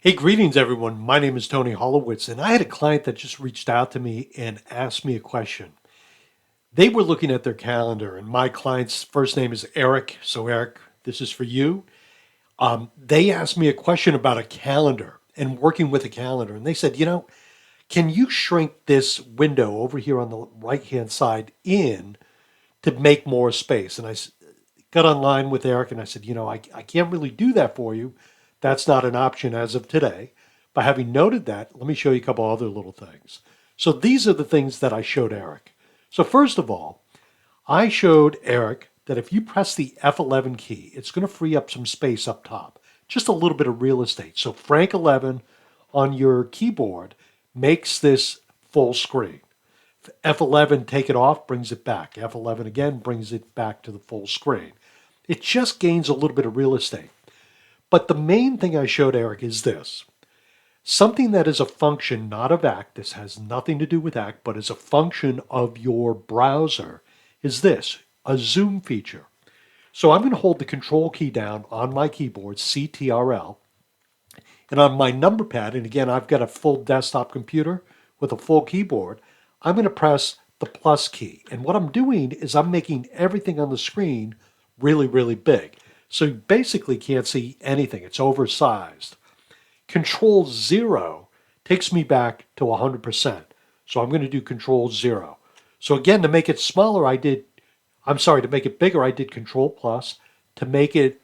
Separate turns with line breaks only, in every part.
Hey, greetings everyone. My name is Tony Holowitz, and I had a client that just reached out to me and asked me a question. They were looking at their calendar, and my client's first name is Eric. So, Eric, this is for you. They asked me a question about a calendar and working with a calendar, and they said, can you shrink this window over here on the right-hand side in to make more space? And got online with Eric and I said, I can't really do that for you. That's not an option as of today. But having noted that, let me show you a couple other little things. So these are the things that I showed Eric. So first of all, I showed Eric that if you press the F11 key, it's going to free up some space up top, just a little bit of real estate. So Frank 11 on your keyboard makes this full screen. F11, take it off, brings it back. F11 again brings it back to the full screen. It just gains a little bit of real estate. But the main thing I showed Eric is this. Something that is a function, not of Act, this has nothing to do with Act, but is a function of your browser, is this, a zoom feature. So I'm going to hold the Control key down on my keyboard, Ctrl, and on my number pad, and again, I've got a full desktop computer with a full keyboard, I'm going to press the plus key. And what I'm doing is I'm making everything on the screen really, really big. So you basically can't see anything. It's oversized. Control 0 takes me back to 100%. So I'm going to do Control 0. So again, to make it smaller, to make it bigger, I did Control plus. To make it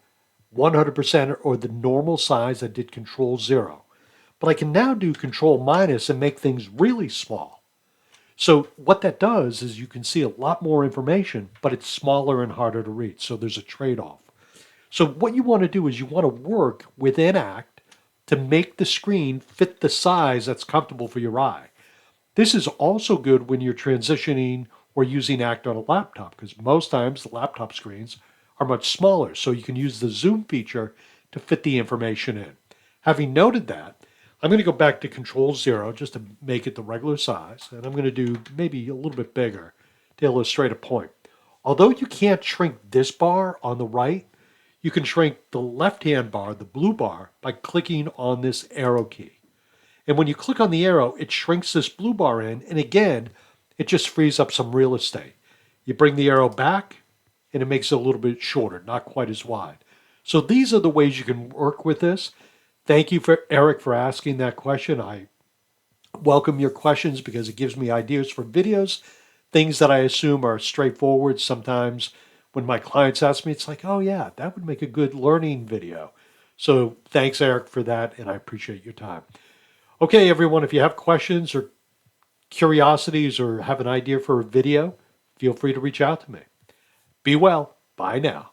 100% or the normal size, I did Control 0. But I can now do Control minus and make things really small. So what that does is you can see a lot more information, but it's smaller and harder to read. So there's a trade-off. So what you want to do is you want to work within Act to make the screen fit the size that's comfortable for your eye. This is also good when you're transitioning or using Act on a laptop, because most times the laptop screens are much smaller. So you can use the zoom feature to fit the information in. Having noted that, I'm going to go back to Control 0 just to make it the regular size. And I'm going to do maybe a little bit bigger to illustrate a point. Although you can't shrink this bar on the right, you can shrink the left-hand bar, the blue bar, by clicking on this arrow key. And when you click on the arrow, it shrinks this blue bar in, and again, it just frees up some real estate. You bring the arrow back, and it makes it a little bit shorter, not quite as wide. So these are the ways you can work with this. Thank you, Eric, for asking that question. I welcome your questions because it gives me ideas for videos, things that I assume are straightforward. Sometimes when my clients ask me, it's like, oh yeah, that would make a good learning video. So thanks, Eric, for that, and I appreciate your time. Okay, everyone, if you have questions or curiosities or have an idea for a video, feel free to reach out to me. Be well. Bye now.